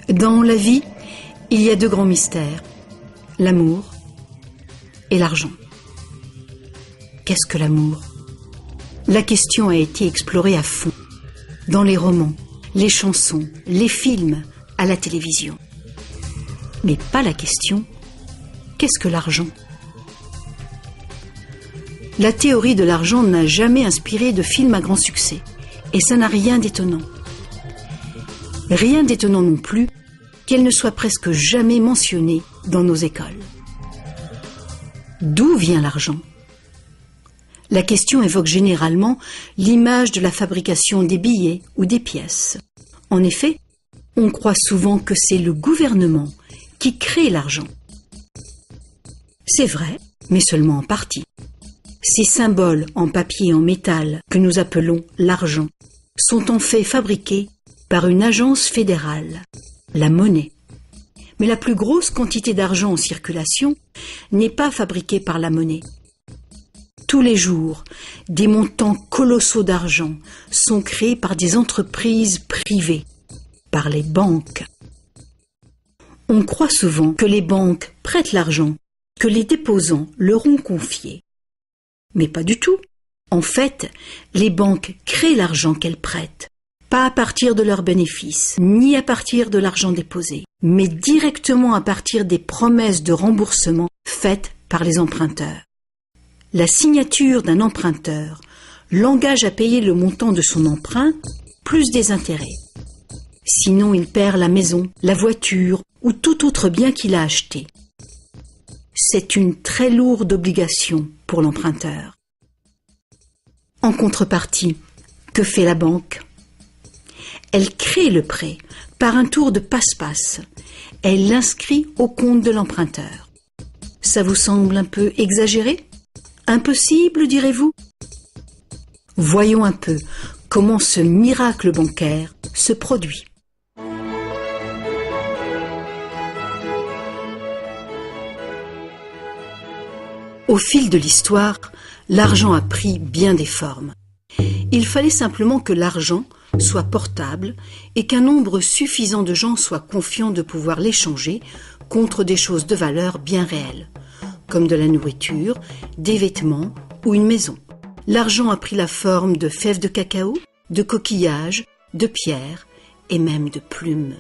Dans la vie, il y a deux grands mystères, l'amour et l'argent. Qu'est-ce que l'amour? La question a été explorée à fond, dans les romans, les chansons, les films, à la télévision. Mais pas la question, qu'est-ce que l'argent? La théorie de l'argent n'a jamais inspiré de film à grand succès, et ça n'a rien d'étonnant. Rien d'étonnant non plus qu'elle ne soit presque jamais mentionnée dans nos écoles. D'où vient l'argent? La question évoque généralement l'image de la fabrication des billets ou des pièces. En effet, on croit souvent que c'est le gouvernement qui crée l'argent. C'est vrai, mais seulement en partie. Ces symboles en papier et en métal que nous appelons l'argent sont en fait fabriqués par une agence fédérale, la monnaie. Mais la plus grosse quantité d'argent en circulation n'est pas fabriquée par la monnaie. Tous les jours, des montants colossaux d'argent sont créés par des entreprises privées, par les banques. On croit souvent que les banques prêtent l'argent que les déposants leur ont confié. Mais pas du tout. En fait, les banques créent l'argent qu'elles prêtent, pas à partir de leurs bénéfices, ni à partir de l'argent déposé, mais directement à partir des promesses de remboursement faites par les emprunteurs. La signature d'un emprunteur l'engage à payer le montant de son emprunt plus des intérêts. Sinon, il perd la maison, la voiture ou tout autre bien qu'il a acheté. C'est une très lourde obligation pour l'emprunteur. En contrepartie, que fait la banque? Elle crée le prêt par un tour de passe-passe. Elle l'inscrit au compte de l'emprunteur. Ça vous semble un peu exagéré? Impossible, direz-vous? Voyons un peu comment ce miracle bancaire se produit. Au fil de l'histoire, l'argent a pris bien des formes. Il fallait simplement que l'argent soit portable et qu'un nombre suffisant de gens soient confiants de pouvoir l'échanger contre des choses de valeur bien réelles, comme de la nourriture, des vêtements ou une maison. L'argent a pris la forme de fèves de cacao, de coquillages, de pierres et même de plumes.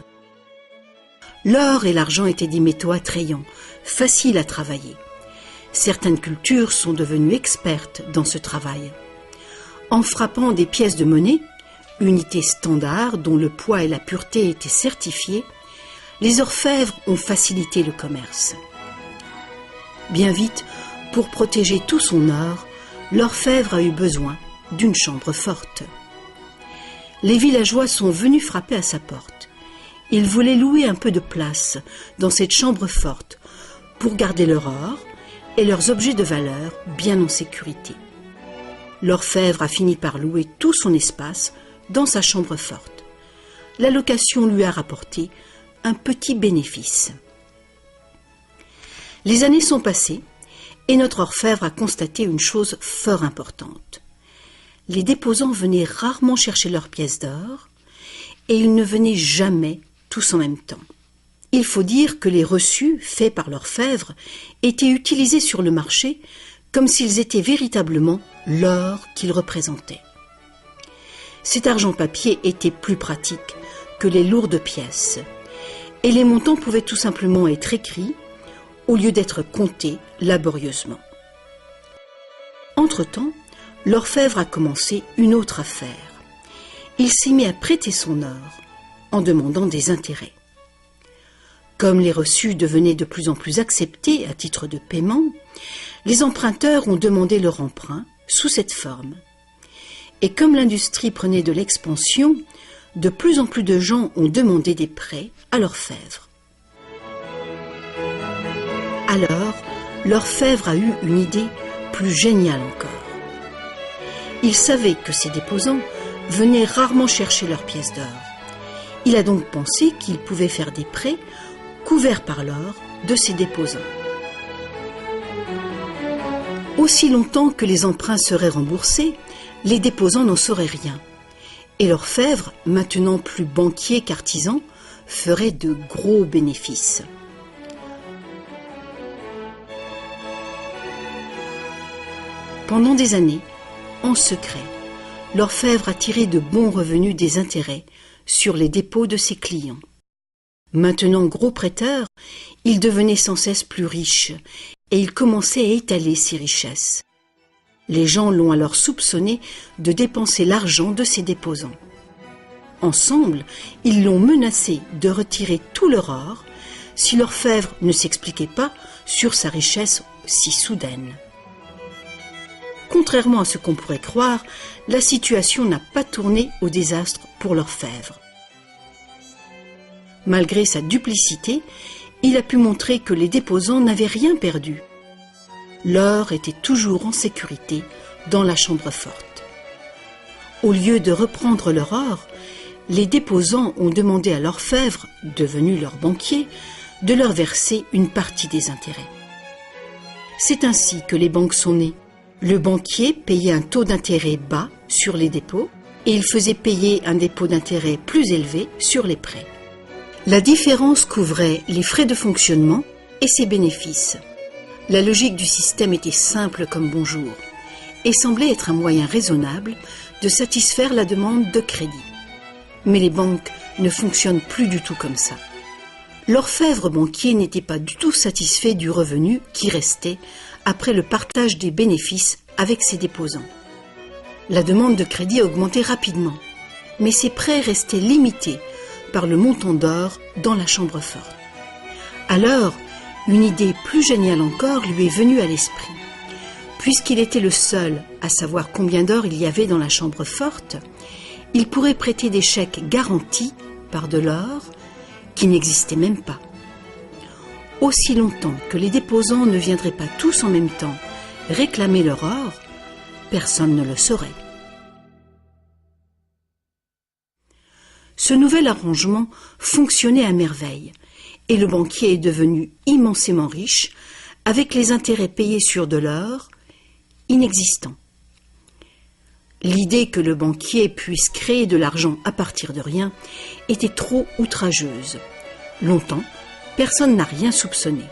L'or et l'argent étaient des métaux attrayants, faciles à travailler. Certaines cultures sont devenues expertes dans ce travail. En frappant des pièces de monnaie, unité standard dont le poids et la pureté étaient certifiés, les orfèvres ont facilité le commerce. Bien vite, pour protéger tout son or, l'orfèvre a eu besoin d'une chambre forte. Les villageois sont venus frapper à sa porte. Ils voulaient louer un peu de place dans cette chambre forte pour garder leur or et leurs objets de valeur bien en sécurité. L'orfèvre a fini par louer tout son espace dans sa chambre forte. La location lui a rapporté un petit bénéfice. Les années sont passées et notre orfèvre a constaté une chose fort importante. Les déposants venaient rarement chercher leurs pièces d'or et ils ne venaient jamais tous en même temps. Il faut dire que les reçus faits par l'orfèvre étaient utilisés sur le marché comme s'ils étaient véritablement l'or qu'ils représentaient. Cet argent papier était plus pratique que les lourdes pièces et les montants pouvaient tout simplement être écrits au lieu d'être comptés laborieusement. Entre-temps, l'orfèvre a commencé une autre affaire. Il s'est mis à prêter son or en demandant des intérêts. Comme les reçus devenaient de plus en plus acceptés à titre de paiement, les emprunteurs ont demandé leur emprunt sous cette forme. Et comme l'industrie prenait de l'expansion, de plus en plus de gens ont demandé des prêts à l'orfèvre. Alors, l'orfèvre a eu une idée plus géniale encore. Il savait que ces déposants venaient rarement chercher leurs pièces d'or. Il a donc pensé qu'il pouvait faire des prêts couverts par l'or de ces déposants. Aussi longtemps que les emprunts seraient remboursés, les déposants n'en sauraient rien. Et l'orfèvre, maintenant plus banquier qu'artisan, feraient de gros bénéfices. Pendant des années, en secret, l'orfèvre a tiré de bons revenus des intérêts sur les dépôts de ses clients. Maintenant gros prêteur, il devenait sans cesse plus riche et il commençait à étaler ses richesses. Les gens l'ont alors soupçonné de dépenser l'argent de ses déposants. Ensemble, ils l'ont menacé de retirer tout leur or si l'orfèvre ne s'expliquait pas sur sa richesse si soudaine. Contrairement à ce qu'on pourrait croire, la situation n'a pas tourné au désastre pour l'orfèvre. Malgré sa duplicité, il a pu montrer que les déposants n'avaient rien perdu. L'or était toujours en sécurité dans la chambre forte. Au lieu de reprendre leur or, les déposants ont demandé à l'orfèvre, devenu leur banquier, de leur verser une partie des intérêts. C'est ainsi que les banques sont nées. Le banquier payait un taux d'intérêt bas sur les dépôts et il faisait payer un dépôt d'intérêt plus élevé sur les prêts. La différence couvrait les frais de fonctionnement et ses bénéfices. La logique du système était simple comme bonjour et semblait être un moyen raisonnable de satisfaire la demande de crédit. Mais les banques ne fonctionnent plus du tout comme ça. L'orfèvre banquier n'était pas du tout satisfait du revenu qui restait après le partage des bénéfices avec ses déposants. La demande de crédit a augmenté rapidement, mais ses prêts restaient limités par le montant d'or dans la chambre forte. Alors, une idée plus géniale encore lui est venue à l'esprit. Puisqu'il était le seul à savoir combien d'or il y avait dans la chambre forte, il pourrait prêter des chèques garantis par de l'or qui n'existait même pas. Aussi longtemps que les déposants ne viendraient pas tous en même temps réclamer leur or, personne ne le saurait. Ce nouvel arrangement fonctionnait à merveille et le banquier est devenu immensément riche avec les intérêts payés sur de l'or inexistant. L'idée que le banquier puisse créer de l'argent à partir de rien était trop outrageuse. Longtemps, personne n'a rien soupçonné.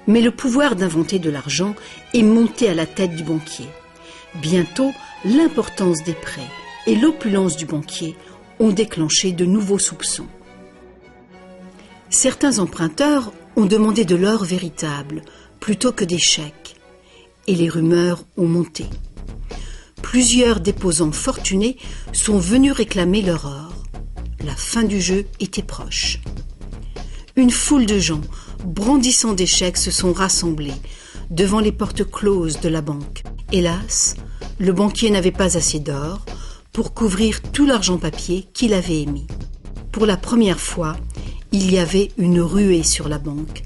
Mais le pouvoir d'inventer de l'argent est monté à la tête du banquier. Bientôt, l'importance des prêts et l'opulence du banquier ont déclenché de nouveaux soupçons. Certains emprunteurs ont demandé de l'or véritable plutôt que des chèques, et les rumeurs ont monté. Plusieurs déposants fortunés sont venus réclamer leur or. La fin du jeu était proche. Une foule de gens, brandissant des chèques, se sont rassemblés devant les portes closes de la banque. Hélas, le banquier n'avait pas assez d'or pour couvrir tout l'argent papier qu'il avait émis. Pour la première fois, il y avait une ruée sur la banque.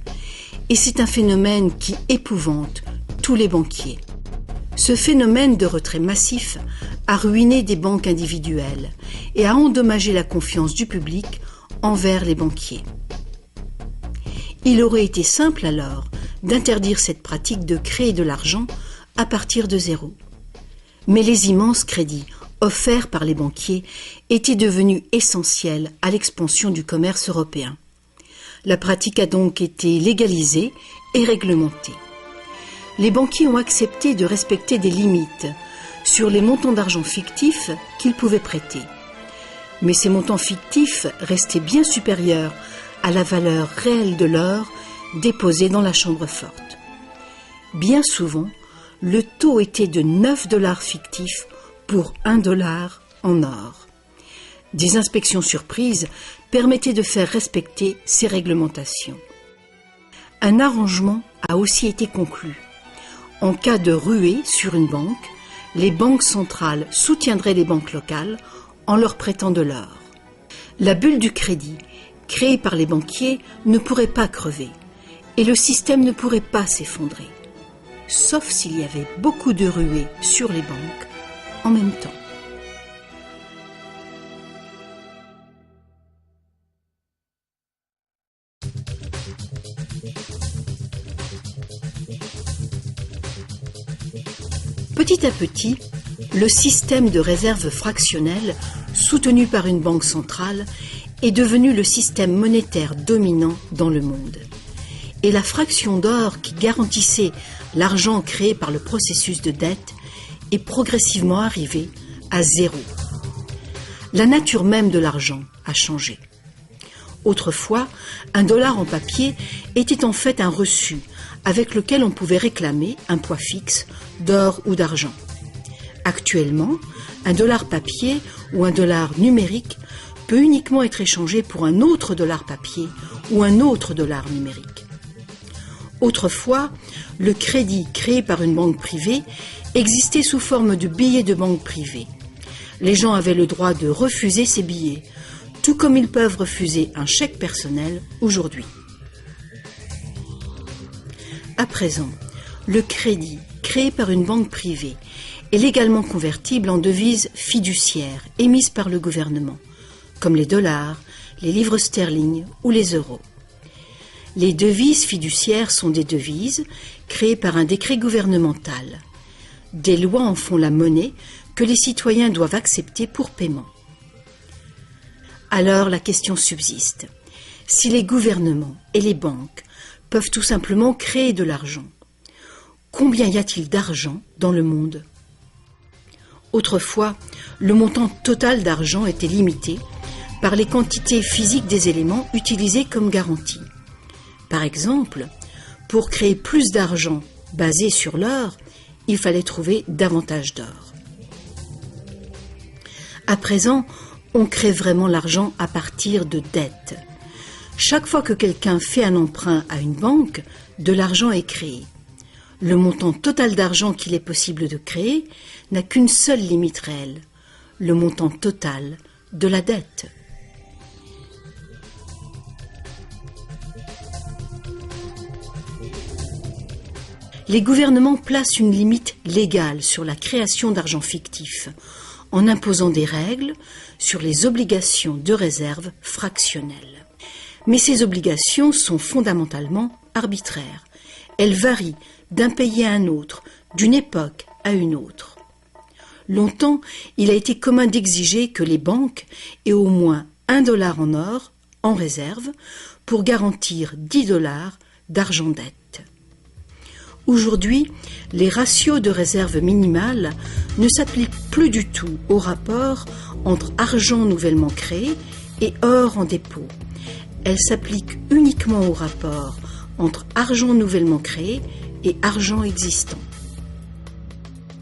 Et c'est un phénomène qui épouvante tous les banquiers. Ce phénomène de retrait massif a ruiné des banques individuelles et a endommagé la confiance du public envers les banquiers. Il aurait été simple alors d'interdire cette pratique de créer de l'argent à partir de zéro. Mais les immenses crédits offerts par les banquiers étaient devenus essentiels à l'expansion du commerce européen. La pratique a donc été légalisée et réglementée. Les banquiers ont accepté de respecter des limites sur les montants d'argent fictifs qu'ils pouvaient prêter. Mais ces montants fictifs restaient bien supérieurs à la valeur réelle de l'or déposé dans la chambre forte. Bien souvent, le taux était de 9 $ fictifs pour 1 $ en or. Des inspections surprises permettaient de faire respecter ces réglementations. Un arrangement a aussi été conclu. En cas de ruée sur une banque, les banques centrales soutiendraient les banques locales en leur prêtant de l'or. La bulle du crédit, créée par les banquiers, ne pourrait pas crever et le système ne pourrait pas s'effondrer, sauf s'il y avait beaucoup de ruées sur les banques en même temps. Petit à petit, le système de réserve fractionnelle, soutenu par une banque centrale, est devenu le système monétaire dominant dans le monde. Et la fraction d'or qui garantissait l'argent créé par le processus de dette est progressivement arrivée à zéro. La nature même de l'argent a changé. Autrefois, un dollar en papier était en fait un reçu avec lequel on pouvait réclamer un poids fixe d'or ou d'argent. Actuellement, un dollar papier ou un dollar numérique peut uniquement être échangé pour un autre dollar papier ou un autre dollar numérique. Autrefois, le crédit créé par une banque privée existait sous forme de billets de banque privée. Les gens avaient le droit de refuser ces billets, tout comme ils peuvent refuser un chèque personnel aujourd'hui. À présent, le crédit créé par une banque privée est légalement convertible en devises fiduciaires émises par le gouvernement, comme les dollars, les livres sterling ou les euros. Les devises fiduciaires sont des devises créées par un décret gouvernemental. Des lois en font la monnaie que les citoyens doivent accepter pour paiement. Alors la question subsiste. Si les gouvernements et les banques peuvent tout simplement créer de l'argent, combien y a-t-il d'argent dans le monde ? Autrefois, le montant total d'argent était limité par les quantités physiques des éléments utilisés comme garantie. Par exemple, pour créer plus d'argent basé sur l'or, il fallait trouver davantage d'or. À présent, on crée vraiment l'argent à partir de dettes. Chaque fois que quelqu'un fait un emprunt à une banque, de l'argent est créé. Le montant total d'argent qu'il est possible de créer n'a qu'une seule limite réelle, le montant total de la dette. Les gouvernements placent une limite légale sur la création d'argent fictif, en imposant des règles sur les obligations de réserve fractionnelles. Mais ces obligations sont fondamentalement arbitraires. Elles varient d'un pays à un autre, d'une époque à une autre. Longtemps, il a été commun d'exiger que les banques aient au moins $1 en or en réserve pour garantir $10 d'argent dette. Aujourd'hui, les ratios de réserve minimale ne s'appliquent plus du tout au rapport entre argent nouvellement créé et or en dépôt. Elles s'appliquent uniquement au rapport entre argent nouvellement créé et argent existant.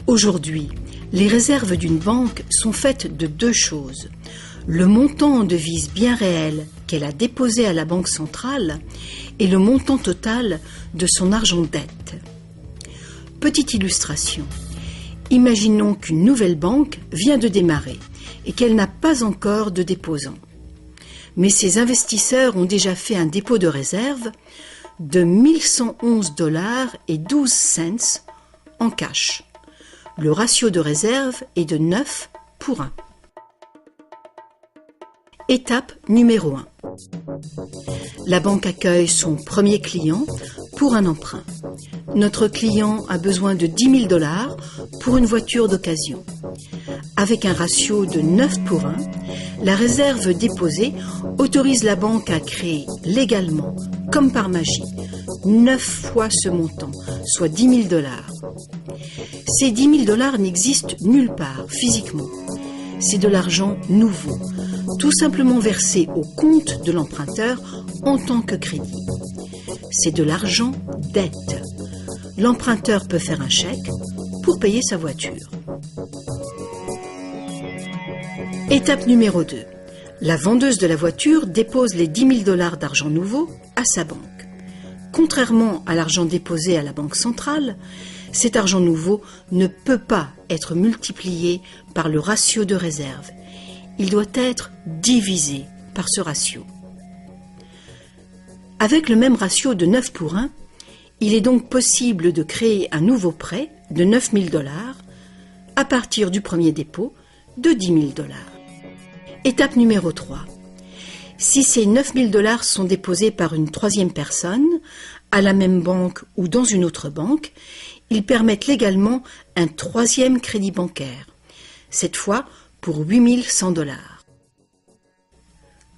Aujourd'hui, les réserves d'une banque sont faites de deux choses. Le montant en devise bien réelle qu'elle a déposé à la banque centrale et le montant total de son argent dette. Petite illustration. Imaginons qu'une nouvelle banque vient de démarrer et qu'elle n'a pas encore de déposants. Mais ses investisseurs ont déjà fait un dépôt de réserve de $1111,12 en cash. Le ratio de réserve est de 9 pour 1. Étape numéro 1. La banque accueille son premier client pour un emprunt. Notre client a besoin de $10 000 pour une voiture d'occasion. Avec un ratio de 9 pour 1, la réserve déposée autorise la banque à créer légalement, comme par magie, 9 fois ce montant, soit $10 000. Ces $10 000 n'existent nulle part physiquement. C'est de l'argent nouveau, tout simplement versé au compte de l'emprunteur en tant que crédit. C'est de l'argent dette. L'emprunteur peut faire un chèque pour payer sa voiture. Étape numéro 2. La vendeuse de la voiture dépose les $10 000 d'argent nouveau à sa banque. Contrairement à l'argent déposé à la banque centrale, cet argent nouveau ne peut pas être multiplié par le ratio de réserve. Il doit être divisé par ce ratio. Avec le même ratio de 9 pour 1, il est donc possible de créer un nouveau prêt de $9 000 à partir du premier dépôt de $10 000. Étape numéro 3. Si ces $9 000 sont déposés par une troisième personne, à la même banque ou dans une autre banque, ils permettent légalement un troisième crédit bancaire, cette fois pour $8 100.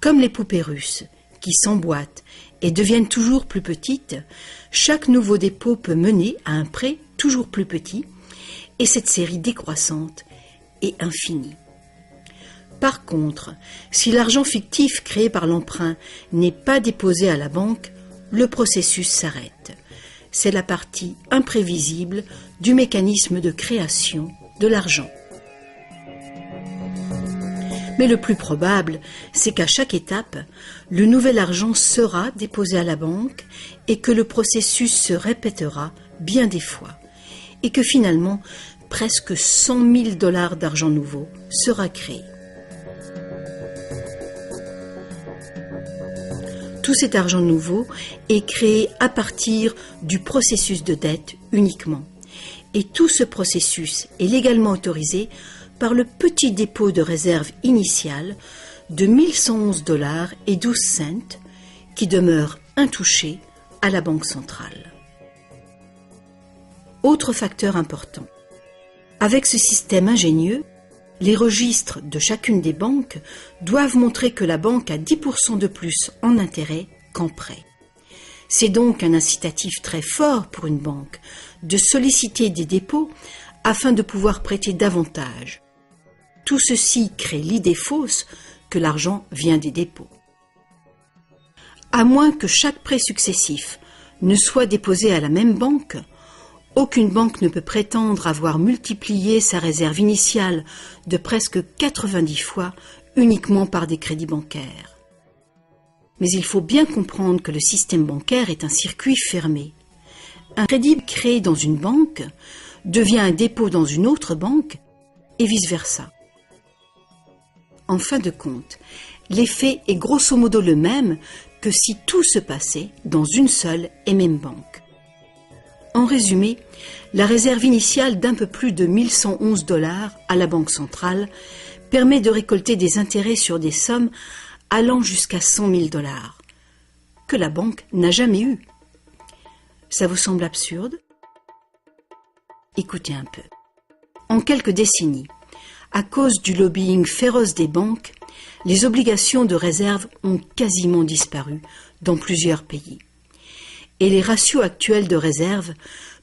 Comme les poupées russes, qui s'emboîtent et deviennent toujours plus petites, chaque nouveau dépôt peut mener à un prêt toujours plus petit, et cette série décroissante est infinie. Par contre, si l'argent fictif créé par l'emprunt n'est pas déposé à la banque, le processus s'arrête. C'est la partie imprévisible du mécanisme de création de l'argent. Mais le plus probable, c'est qu'à chaque étape, le nouvel argent sera déposé à la banque et que le processus se répétera bien des fois et que finalement, presque 100 000 $ d'argent nouveau sera créé. Tout cet argent nouveau est créé à partir du processus de dette uniquement. Et tout ce processus est légalement autorisé par le petit dépôt de réserve initial de 1111 $ et 12 cents qui demeure intouché à la Banque centrale. Autre facteur important. Avec ce système ingénieux, les registres de chacune des banques doivent montrer que la banque a 10% de plus en intérêt qu'en prêt. C'est donc un incitatif très fort pour une banque de solliciter des dépôts afin de pouvoir prêter davantage. Tout ceci crée l'idée fausse que l'argent vient des dépôts. À moins que chaque prêt successif ne soit déposé à la même banque, aucune banque ne peut prétendre avoir multiplié sa réserve initiale de presque 90 fois uniquement par des crédits bancaires. Mais il faut bien comprendre que le système bancaire est un circuit fermé. Un crédit créé dans une banque devient un dépôt dans une autre banque et vice-versa. En fin de compte, l'effet est grosso modo le même que si tout se passait dans une seule et même banque. En résumé, la réserve initiale d'un peu plus de 1111 $ à la Banque centrale permet de récolter des intérêts sur des sommes allant jusqu'à 100 000 $ que la banque n'a jamais eu. Ça vous semble absurde? Écoutez un peu. En quelques décennies, à cause du lobbying féroce des banques, les obligations de réserve ont quasiment disparu dans plusieurs pays. Et les ratios actuels de réserve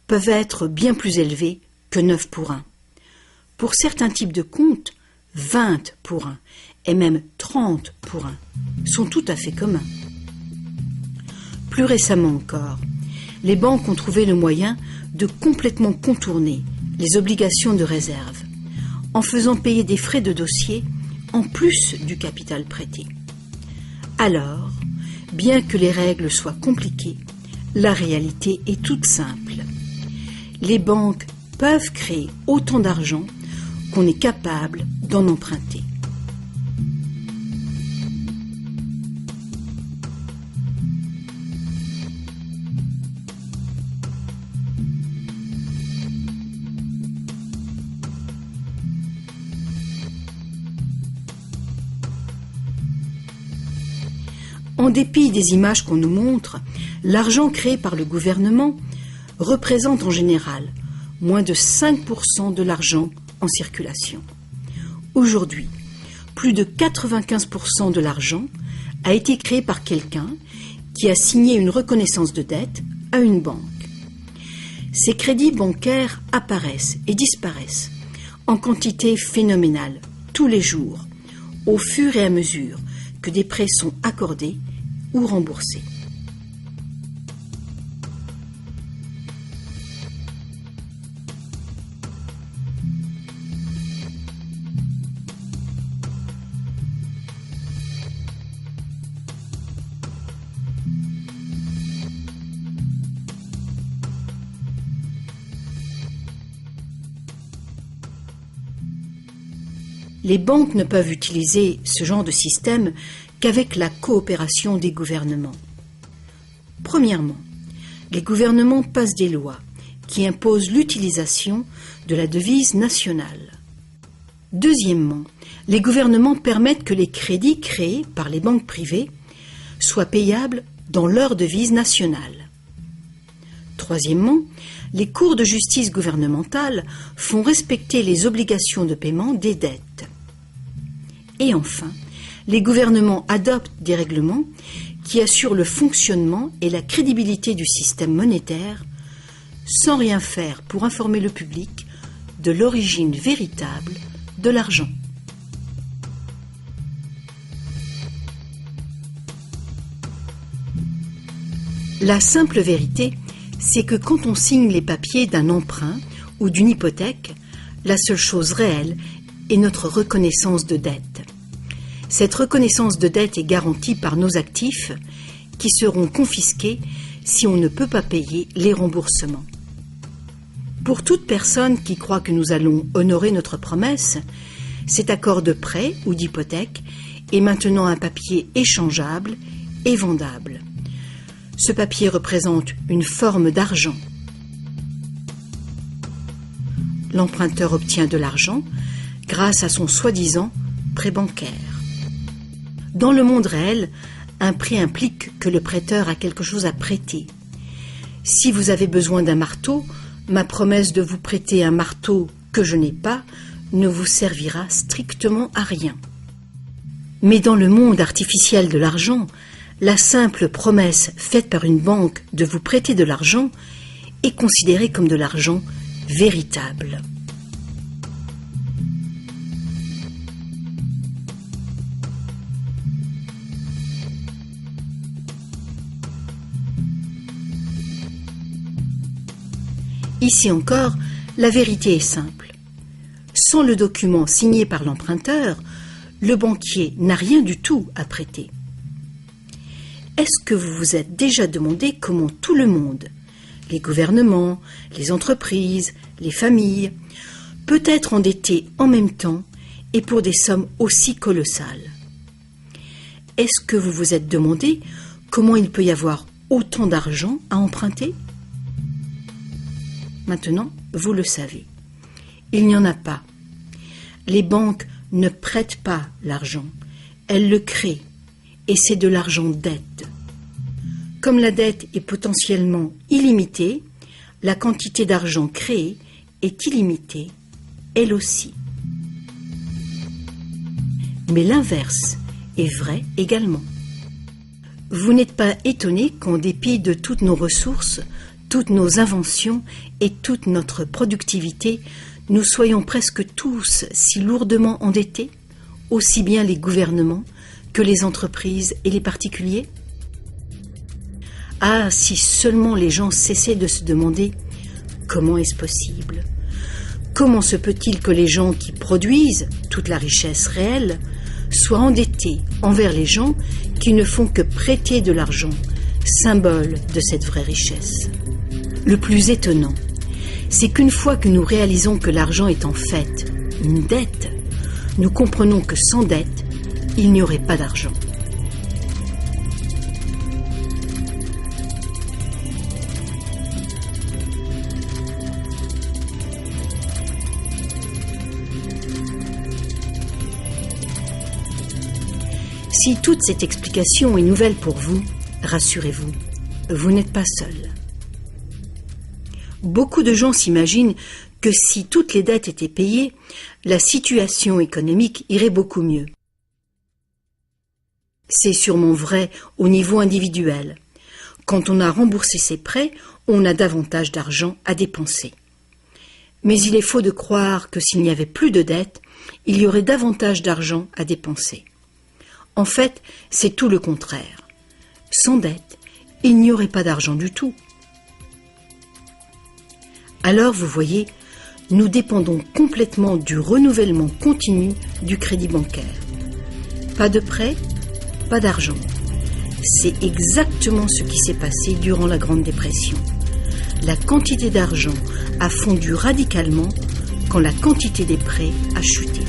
peuvent être bien plus élevés que 9 pour 1. Pour certains types de comptes, 20 pour 1 et même 30 pour 1 sont tout à fait communs. Plus récemment encore, les banques ont trouvé le moyen de complètement contourner les obligations de réserve en faisant payer des frais de dossier en plus du capital prêté. Alors, bien que les règles soient compliquées, la réalité est toute simple. Les banques peuvent créer autant d'argent qu'on est capable d'en emprunter. En dépit des images qu'on nous montre, l'argent créé par le gouvernement représente en général moins de 5% de l'argent en circulation. Aujourd'hui, plus de 95% de l'argent a été créé par quelqu'un qui a signé une reconnaissance de dette à une banque. Ces crédits bancaires apparaissent et disparaissent en quantité phénoménale tous les jours, au fur et à mesure que des prêts sont accordés ou remboursés. Les banques ne peuvent utiliser ce genre de système qu'avec la coopération des gouvernements. Premièrement, les gouvernements passent des lois qui imposent l'utilisation de la devise nationale. Deuxièmement, les gouvernements permettent que les crédits créés par les banques privées soient payables dans leur devise nationale. Troisièmement, les cours de justice gouvernementales font respecter les obligations de paiement des dettes. Et enfin, les gouvernements adoptent des règlements qui assurent le fonctionnement et la crédibilité du système monétaire sans rien faire pour informer le public de l'origine véritable de l'argent. La simple vérité, c'est que quand on signe les papiers d'un emprunt ou d'une hypothèque, la seule chose réelle est notre reconnaissance de dette. Cette reconnaissance de dette est garantie par nos actifs qui seront confisqués si on ne peut pas payer les remboursements. Pour toute personne qui croit que nous allons honorer notre promesse, cet accord de prêt ou d'hypothèque est maintenant un papier échangeable et vendable. Ce papier représente une forme d'argent. L'emprunteur obtient de l'argent grâce à son soi-disant prêt bancaire. Dans le monde réel, un prêt implique que le prêteur a quelque chose à prêter. Si vous avez besoin d'un marteau, ma promesse de vous prêter un marteau que je n'ai pas ne vous servira strictement à rien. Mais dans le monde artificiel de l'argent, la simple promesse faite par une banque de vous prêter de l'argent est considérée comme de l'argent véritable. Ici encore, la vérité est simple. Sans le document signé par l'emprunteur, le banquier n'a rien du tout à prêter. Est-ce que vous vous êtes déjà demandé comment tout le monde, les gouvernements, les entreprises, les familles, peut être endetté en même temps et pour des sommes aussi colossales? Est-ce que vous vous êtes demandé comment il peut y avoir autant d'argent à emprunter? Maintenant, vous le savez. Il n'y en a pas. Les banques ne prêtent pas l'argent, elles le créent, et c'est de l'argent dette. Comme la dette est potentiellement illimitée, la quantité d'argent créée est illimitée, elle aussi. Mais l'inverse est vrai également. Vous n'êtes pas étonné qu'en dépit de toutes nos ressources, toutes nos inventions et toute notre productivité, nous soyons presque tous si lourdement endettés, aussi bien les gouvernements que les entreprises et les particuliers? Ah, si seulement les gens cessaient de se demander comment est-ce possible? Comment se peut-il que les gens qui produisent toute la richesse réelle soient endettés envers les gens qui ne font que prêter de l'argent, symbole de cette vraie richesse? Le plus étonnant, c'est qu'une fois que nous réalisons que l'argent est en fait une dette, nous comprenons que sans dette, il n'y aurait pas d'argent. Si toute cette explication est nouvelle pour vous, rassurez-vous, vous n'êtes pas seul. Beaucoup de gens s'imaginent que si toutes les dettes étaient payées, la situation économique irait beaucoup mieux. C'est sûrement vrai au niveau individuel. Quand on a remboursé ses prêts, on a davantage d'argent à dépenser. Mais il est faux de croire que s'il n'y avait plus de dettes, il y aurait davantage d'argent à dépenser. En fait, c'est tout le contraire. Sans dette, il n'y aurait pas d'argent du tout. Alors, vous voyez, nous dépendons complètement du renouvellement continu du crédit bancaire. Pas de prêt, pas d'argent. C'est exactement ce qui s'est passé durant la Grande Dépression. La quantité d'argent a fondu radicalement quand la quantité des prêts a chuté.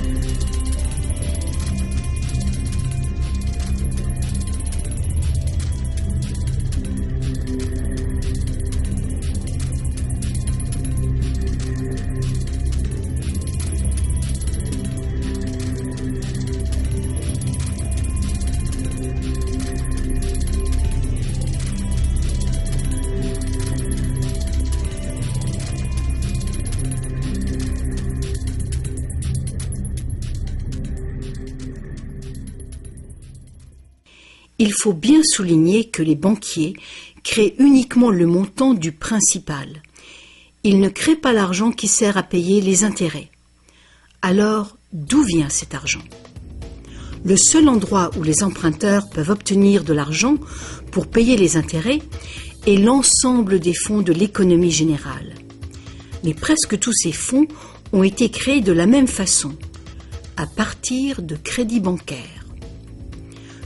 Il faut bien souligner que les banquiers créent uniquement le montant du principal. Ils ne créent pas l'argent qui sert à payer les intérêts. Alors, d'où vient cet argent ? Le seul endroit où les emprunteurs peuvent obtenir de l'argent pour payer les intérêts est l'ensemble des fonds de l'économie générale. Mais presque tous ces fonds ont été créés de la même façon, à partir de crédits bancaires.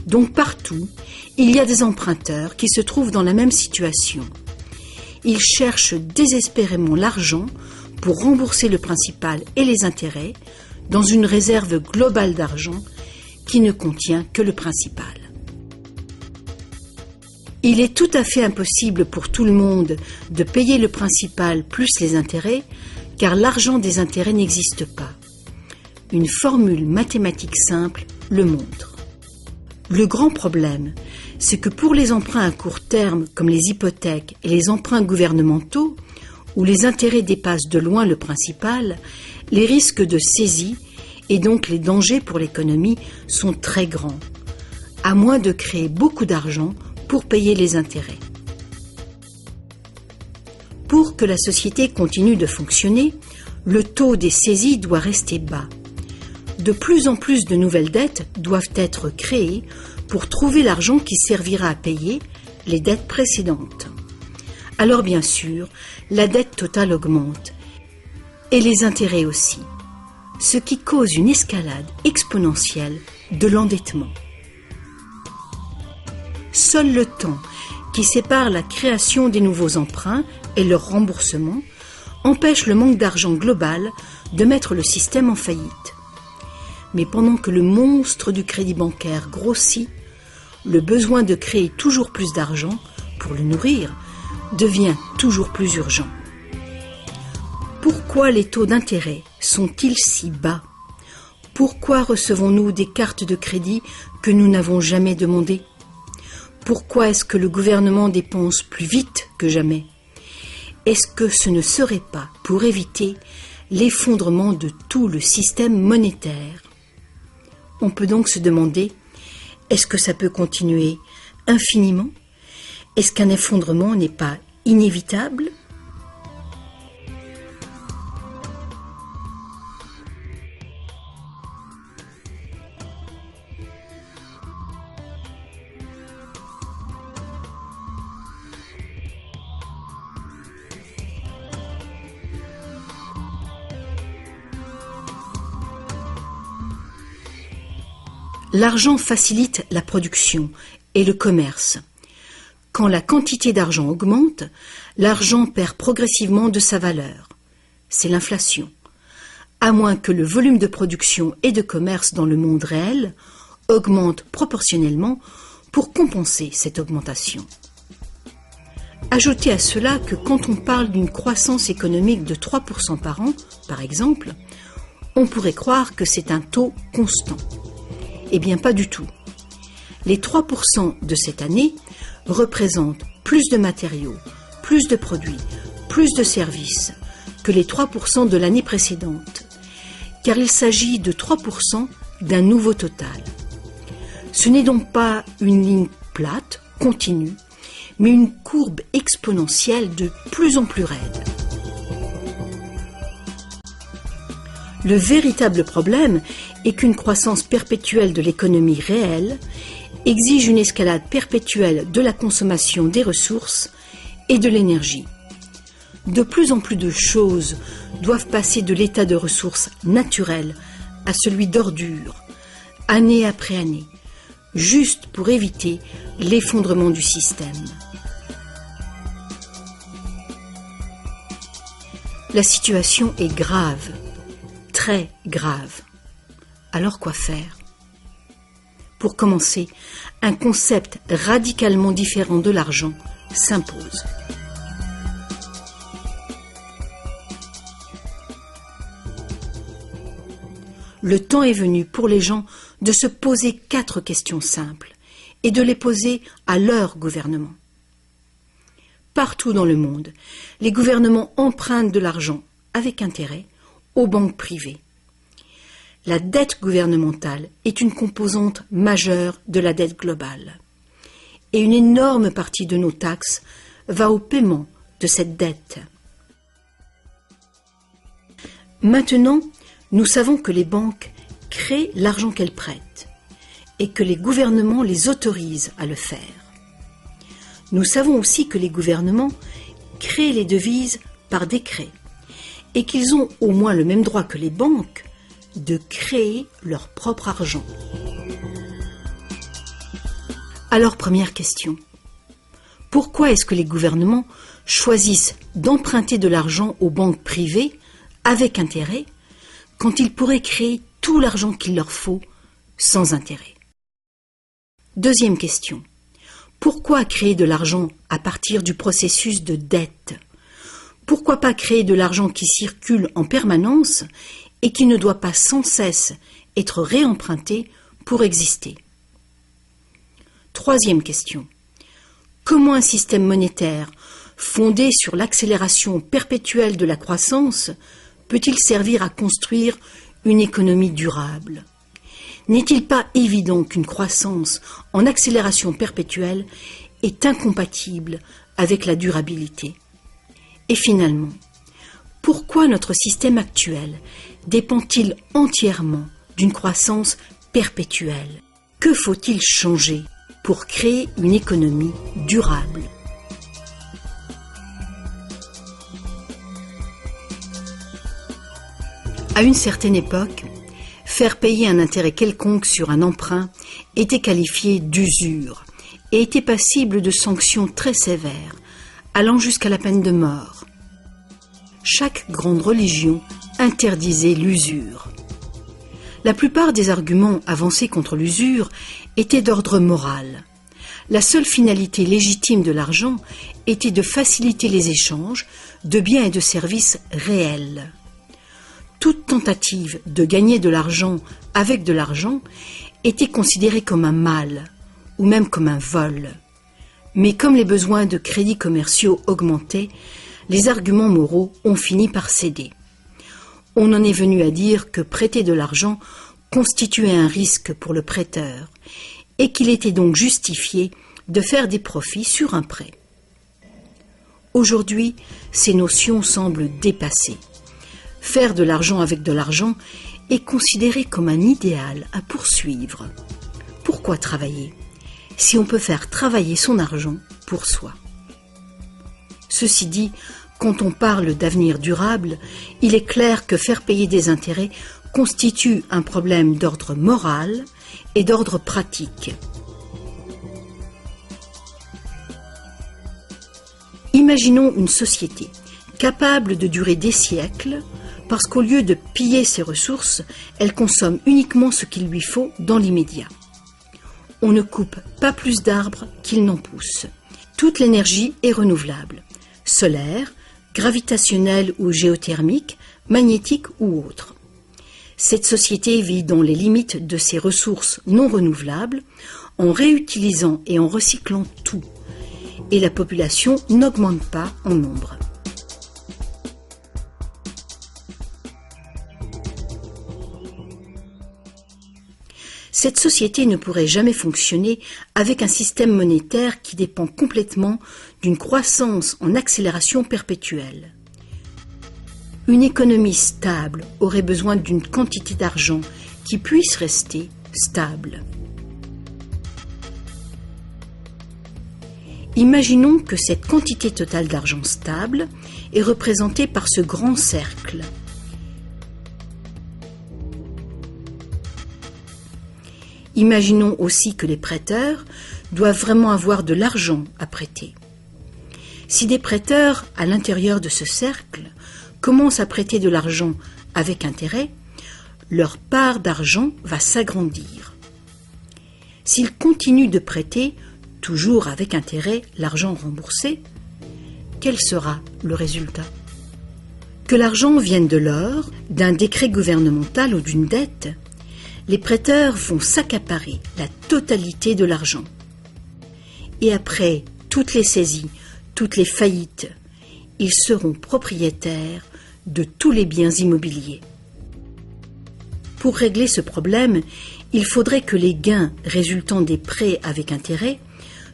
Donc partout, il y a des emprunteurs qui se trouvent dans la même situation. Ils cherchent désespérément l'argent pour rembourser le principal et les intérêts dans une réserve globale d'argent qui ne contient que le principal. Il est tout à fait impossible pour tout le monde de payer le principal plus les intérêts, car l'argent des intérêts n'existe pas. Une formule mathématique simple le montre. Le grand problème, c'est que pour les emprunts à court terme comme les hypothèques et les emprunts gouvernementaux, où les intérêts dépassent de loin le principal, les risques de saisie et donc les dangers pour l'économie sont très grands, à moins de créer beaucoup d'argent pour payer les intérêts. Pour que la société continue de fonctionner, le taux des saisies doit rester bas. De plus en plus de nouvelles dettes doivent être créées pour trouver l'argent qui servira à payer les dettes précédentes. Alors bien sûr, la dette totale augmente, et les intérêts aussi, ce qui cause une escalade exponentielle de l'endettement. Seul le temps qui sépare la création des nouveaux emprunts et leur remboursement empêche le manque d'argent global de mettre le système en faillite. Mais pendant que le monstre du crédit bancaire grossit, le besoin de créer toujours plus d'argent pour le nourrir devient toujours plus urgent. Pourquoi les taux d'intérêt sont-ils si bas ? Pourquoi recevons-nous des cartes de crédit que nous n'avons jamais demandées ? Pourquoi est-ce que le gouvernement dépense plus vite que jamais ? Est-ce que ce ne serait pas pour éviter l'effondrement de tout le système monétaire ? On peut donc se demander, est-ce que ça peut continuer infiniment ? Est-ce qu'un effondrement n'est pas inévitable ? L'argent facilite la production et le commerce. Quand la quantité d'argent augmente, l'argent perd progressivement de sa valeur. C'est l'inflation. À moins que le volume de production et de commerce dans le monde réel augmente proportionnellement pour compenser cette augmentation. Ajoutez à cela que quand on parle d'une croissance économique de 3% par an, par exemple, on pourrait croire que c'est un taux constant. Eh bien, pas du tout. Les 3% de cette année représentent plus de matériaux, plus de produits, plus de services que les 3% de l'année précédente, car il s'agit de 3% d'un nouveau total. Ce n'est donc pas une ligne plate, continue, mais une courbe exponentielle de plus en plus raide. Le véritable problème est qu'une croissance perpétuelle de l'économie réelle exige une escalade perpétuelle de la consommation des ressources et de l'énergie. De plus en plus de choses doivent passer de l'état de ressources naturelles à celui d'ordures, année après année, juste pour éviter l'effondrement du système. La situation est grave, très grave. Alors quoi faire ? Pour commencer, un concept radicalement différent de l'argent s'impose. Le temps est venu pour les gens de se poser 4 questions simples et de les poser à leur gouvernement. Partout dans le monde, les gouvernements empruntent de l'argent avec intérêt aux banques privées. La dette gouvernementale est une composante majeure de la dette globale. et une énorme partie de nos taxes va au paiement de cette dette. Maintenant, nous savons que les banques créent l'argent qu'elles prêtent et que les gouvernements les autorisent à le faire. Nous savons aussi que les gouvernements créent les devises par décret et qu'ils ont au moins le même droit que les banques de créer leur propre argent. Alors, première question. Pourquoi est-ce que les gouvernements choisissent d'emprunter de l'argent aux banques privées avec intérêt quand ils pourraient créer tout l'argent qu'il leur faut sans intérêt? Deuxième question. Pourquoi créer de l'argent à partir du processus de dette? Pourquoi pas créer de l'argent qui circule en permanence et qui ne doit pas sans cesse être réemprunté pour exister? Troisième question. Comment un système monétaire fondé sur l'accélération perpétuelle de la croissance peut-il servir à construire une économie durable? N'est-il pas évident qu'une croissance en accélération perpétuelle est incompatible avec la durabilité? Et finalement, pourquoi notre système actuel dépend-il entièrement d'une croissance perpétuelle? Que faut-il changer pour créer une économie durable? À une certaine époque, faire payer un intérêt quelconque sur un emprunt était qualifié d'usure et était passible de sanctions très sévères, allant jusqu'à la peine de mort. Chaque grande religion interdisait l'usure. La plupart des arguments avancés contre l'usure étaient d'ordre moral. La seule finalité légitime de l'argent était de faciliter les échanges de biens et de services réels. Toute tentative de gagner de l'argent avec de l'argent était considérée comme un mal, ou même comme un vol. Mais comme les besoins de crédits commerciaux augmentaient, les arguments moraux ont fini par céder. On en est venu à dire que prêter de l'argent constituait un risque pour le prêteur, et qu'il était donc justifié de faire des profits sur un prêt. Aujourd'hui, ces notions semblent dépassées. Faire de l'argent avec de l'argent est considéré comme un idéal à poursuivre. Pourquoi travailler si on peut faire travailler son argent pour soi? Ceci dit, quand on parle d'avenir durable, il est clair que faire payer des intérêts constitue un problème d'ordre moral et d'ordre pratique. Imaginons une société capable de durer des siècles parce qu'au lieu de piller ses ressources, elle consomme uniquement ce qu'il lui faut dans l'immédiat. On ne coupe pas plus d'arbres qu'il n'en pousse. Toute l'énergie est renouvelable, solaire, gravitationnelle ou géothermique, magnétique ou autre. Cette société vit dans les limites de ses ressources non renouvelables, en réutilisant et en recyclant tout. Et la population n'augmente pas en nombre. Cette société ne pourrait jamais fonctionner avec un système monétaire qui dépend complètement d'une croissance en accélération perpétuelle. Une économie stable aurait besoin d'une quantité d'argent qui puisse rester stable. Imaginons que cette quantité totale d'argent stable est représentée par ce grand cercle. Imaginons aussi que les prêteurs doivent vraiment avoir de l'argent à prêter. Si des prêteurs, à l'intérieur de ce cercle, commencent à prêter de l'argent avec intérêt, leur part d'argent va s'agrandir. S'ils continuent de prêter, toujours avec intérêt, l'argent remboursé, quel sera le résultat? Que l'argent vienne de l'or, d'un décret gouvernemental ou d'une dette, les prêteurs vont s'accaparer la totalité de l'argent. Et après toutes les saisies, toutes les faillites, ils seront propriétaires de tous les biens immobiliers. Pour régler ce problème, il faudrait que les gains résultant des prêts avec intérêt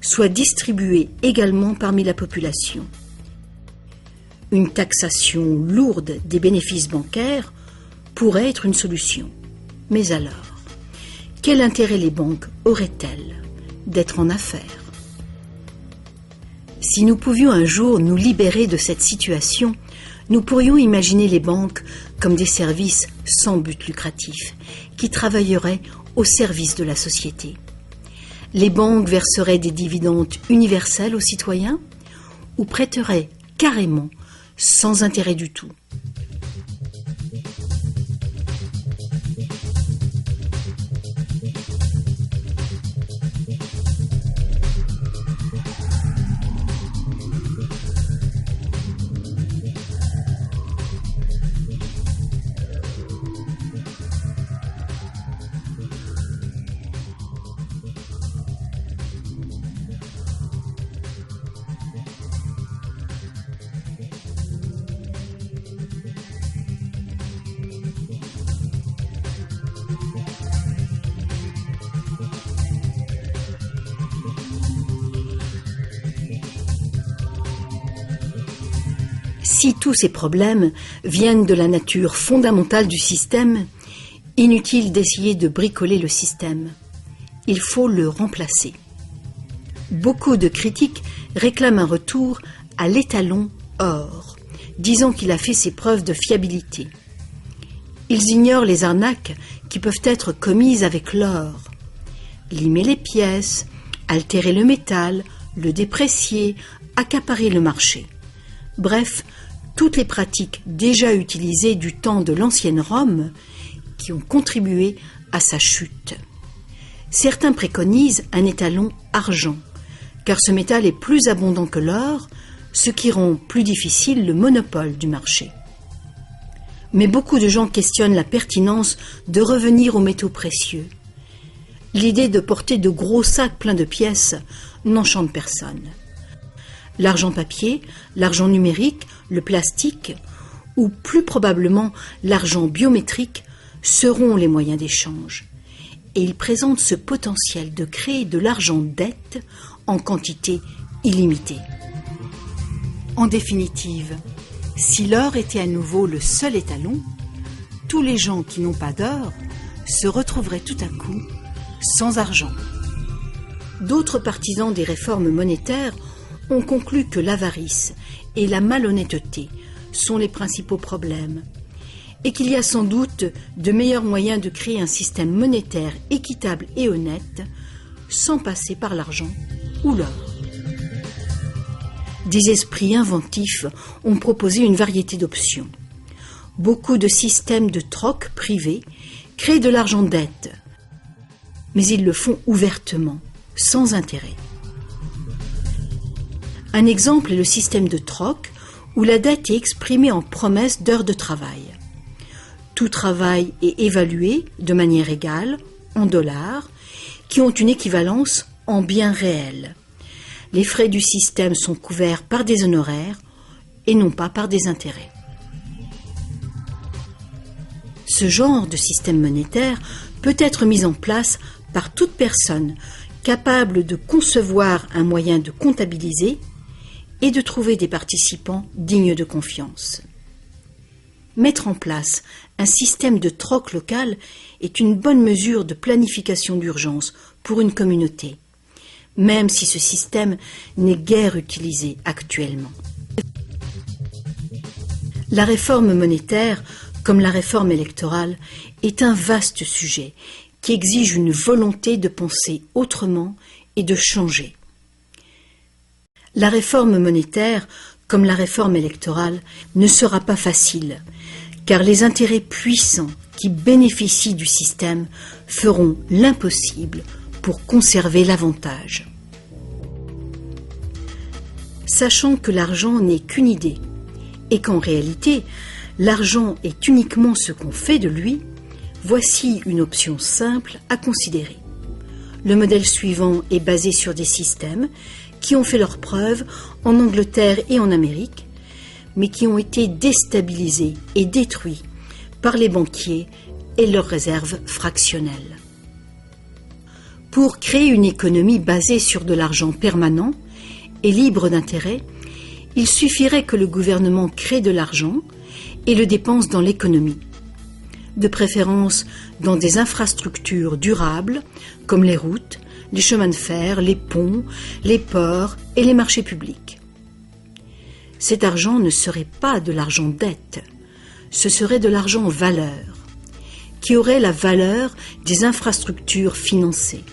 soient distribués également parmi la population. Une taxation lourde des bénéfices bancaires pourrait être une solution. Mais alors, quel intérêt les banques auraient-elles d'être en affaires? Si nous pouvions un jour nous libérer de cette situation, nous pourrions imaginer les banques comme des services sans but lucratif, qui travailleraient au service de la société. Les banques verseraient des dividendes universels aux citoyens ou prêteraient carrément sans intérêt du tout. Si tous ces problèmes viennent de la nature fondamentale du système, inutile d'essayer de bricoler le système. Il faut le remplacer. Beaucoup de critiques réclament un retour à l'étalon or, disant qu'il a fait ses preuves de fiabilité. Ils ignorent les arnaques qui peuvent être commises avec l'or. Limer les pièces, altérer le métal, le déprécier, accaparer le marché. Bref, toutes les pratiques déjà utilisées du temps de l'ancienne Rome qui ont contribué à sa chute. Certains préconisent un étalon argent, car ce métal est plus abondant que l'or, ce qui rend plus difficile le monopole du marché. Mais beaucoup de gens questionnent la pertinence de revenir aux métaux précieux. L'idée de porter de gros sacs pleins de pièces n'enchante personne. L'argent papier, l'argent numérique, le plastique, ou plus probablement l'argent biométrique, seront les moyens d'échange. Et ils présentent ce potentiel de créer de l'argent dette en quantité illimitée. En définitive, si l'or était à nouveau le seul étalon, tous les gens qui n'ont pas d'or se retrouveraient tout à coup sans argent. D'autres partisans des réformes monétaires ont conclu que l'avarice et la malhonnêteté sont les principaux problèmes et qu'il y a sans doute de meilleurs moyens de créer un système monétaire équitable et honnête sans passer par l'argent ou l'or. Des esprits inventifs ont proposé une variété d'options. Beaucoup de systèmes de troc privés créent de l'argent dette, mais ils le font ouvertement, sans intérêt. Un exemple est le système de troc où la dette est exprimée en promesse d'heures de travail. Tout travail est évalué de manière égale, en dollars, qui ont une équivalence en biens réels. Les frais du système sont couverts par des honoraires et non pas par des intérêts. Ce genre de système monétaire peut être mis en place par toute personne capable de concevoir un moyen de comptabiliser et de trouver des participants dignes de confiance. Mettre en place un système de troc local est une bonne mesure de planification d'urgence pour une communauté, même si ce système n'est guère utilisé actuellement. La réforme monétaire, comme la réforme électorale, est un vaste sujet qui exige une volonté de penser autrement et de changer. La réforme monétaire, comme la réforme électorale, ne sera pas facile, car les intérêts puissants qui bénéficient du système feront l'impossible pour conserver l'avantage. Sachant que l'argent n'est qu'une idée, et qu'en réalité, l'argent est uniquement ce qu'on fait de lui, voici une option simple à considérer. Le modèle suivant est basé sur des systèmes qui ont fait leurs preuves en Angleterre et en Amérique, mais qui ont été déstabilisés et détruits par les banquiers et leurs réserves fractionnelles. Pour créer une économie basée sur de l'argent permanent et libre d'intérêt, il suffirait que le gouvernement crée de l'argent et le dépense dans l'économie, de préférence dans des infrastructures durables comme les routes, les chemins de fer, les ponts, les ports et les marchés publics. Cet argent ne serait pas de l'argent dette, ce serait de l'argent valeur, qui aurait la valeur des infrastructures financées.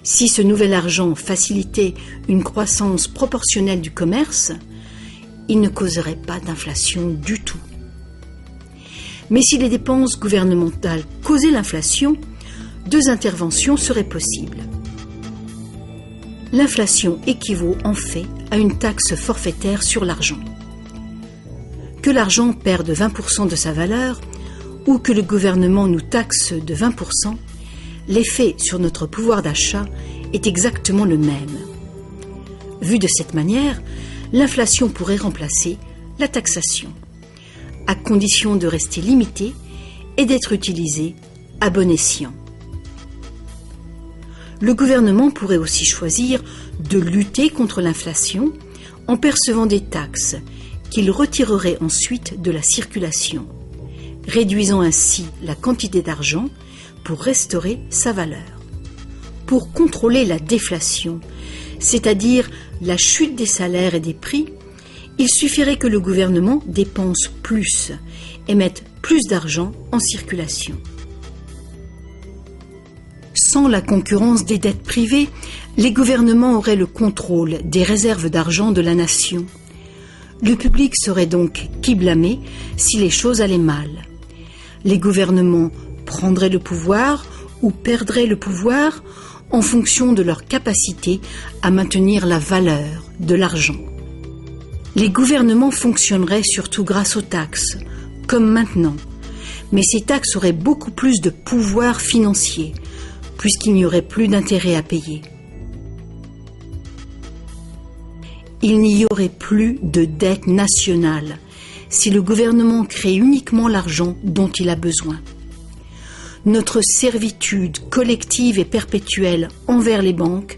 Si ce nouvel argent facilitait une croissance proportionnelle du commerce, il ne causerait pas d'inflation du tout. Mais si les dépenses gouvernementales causaient l'inflation, deux interventions seraient possibles. L'inflation équivaut en fait à une taxe forfaitaire sur l'argent. Que l'argent perde 20% de sa valeur ou que le gouvernement nous taxe de 20%, l'effet sur notre pouvoir d'achat est exactement le même. Vu de cette manière, l'inflation pourrait remplacer la taxation, à condition de rester limitée et d'être utilisée à bon escient. Le gouvernement pourrait aussi choisir de lutter contre l'inflation en percevant des taxes qu'il retirerait ensuite de la circulation, réduisant ainsi la quantité d'argent pour restaurer sa valeur. Pour contrôler la déflation, c'est-à-dire la chute des salaires et des prix, il suffirait que le gouvernement dépense plus et mette plus d'argent en circulation. Sans la concurrence des dettes privées, les gouvernements auraient le contrôle des réserves d'argent de la nation. Le public serait donc qui blâmer si les choses allaient mal. Les gouvernements prendraient le pouvoir ou perdraient le pouvoir en fonction de leur capacité à maintenir la valeur de l'argent. Les gouvernements fonctionneraient surtout grâce aux taxes, comme maintenant, mais ces taxes auraient beaucoup plus de pouvoir financier, puisqu'il n'y aurait plus d'intérêt à payer. Il n'y aurait plus de dette nationale si le gouvernement crée uniquement l'argent dont il a besoin. Notre servitude collective et perpétuelle envers les banques,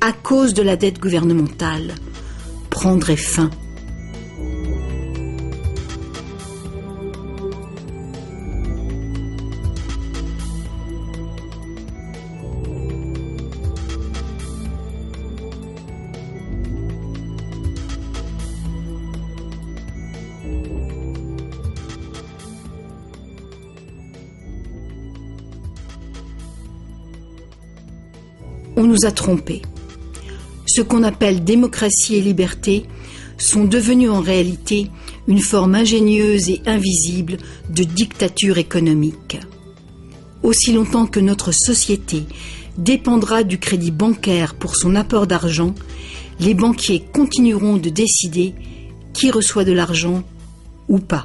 à cause de la dette gouvernementale, prendrait fin. On nous a trompés. Ce qu'on appelle démocratie et liberté sont devenus en réalité une forme ingénieuse et invisible de dictature économique. Aussi longtemps que notre société dépendra du crédit bancaire pour son apport d'argent, les banquiers continueront de décider qui reçoit de l'argent ou pas.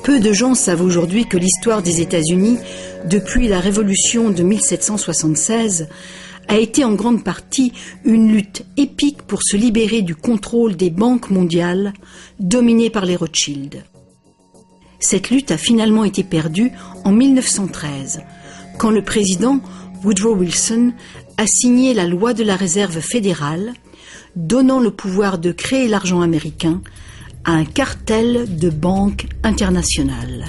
Peu de gens savent aujourd'hui que l'histoire des États-Unis, depuis la Révolution de 1776, a été en grande partie une lutte épique pour se libérer du contrôle des banques mondiales dominées par les Rothschild. Cette lutte a finalement été perdue en 1913, quand le président Woodrow Wilson a signé la loi de la Réserve fédérale, donnant le pouvoir de créer l'argent américain à un cartel de banques internationales.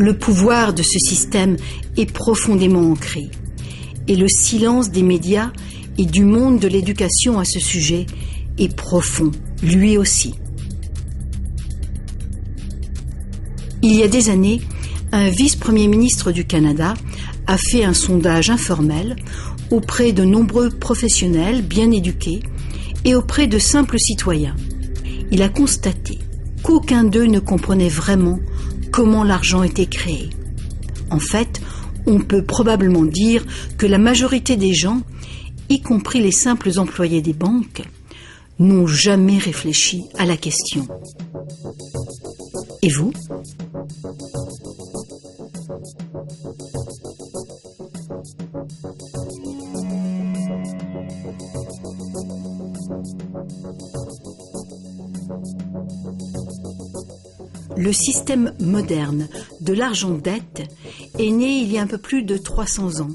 Le pouvoir de ce système est profondément ancré et le silence des médias et du monde de l'éducation à ce sujet est profond, lui aussi. Il y a des années, un vice-premier ministre du Canada a fait un sondage informel auprès de nombreux professionnels bien éduqués et auprès de simples citoyens. Il a constaté qu'aucun d'eux ne comprenait vraiment comment l'argent était créé. En fait, on peut probablement dire que la majorité des gens, y compris les simples employés des banques, n'ont jamais réfléchi à la question. Et vous ? Le système moderne de l'argent-dette est né il y a un peu plus de 300 ans,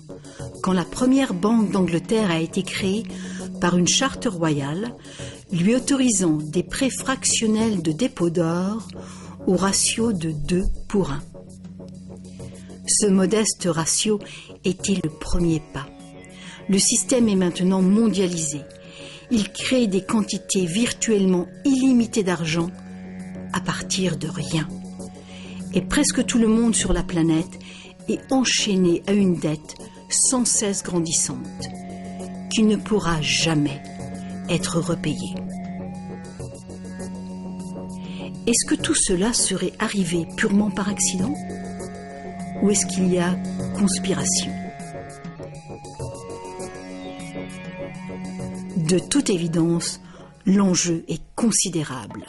quand la première banque d'Angleterre a été créée par une charte royale lui autorisant des prêts fractionnels de dépôt d'or au ratio de 2 pour 1. Ce modeste ratio était le premier pas. Le système est maintenant mondialisé. Il crée des quantités virtuellement illimitées d'argent à partir de rien. Et presque tout le monde sur la planète est enchaîné à une dette sans cesse grandissante, qui ne pourra jamais être repayée. Est-ce que tout cela serait arrivé purement par accident ? Ou est-ce qu'il y a conspiration ? De toute évidence, l'enjeu est considérable.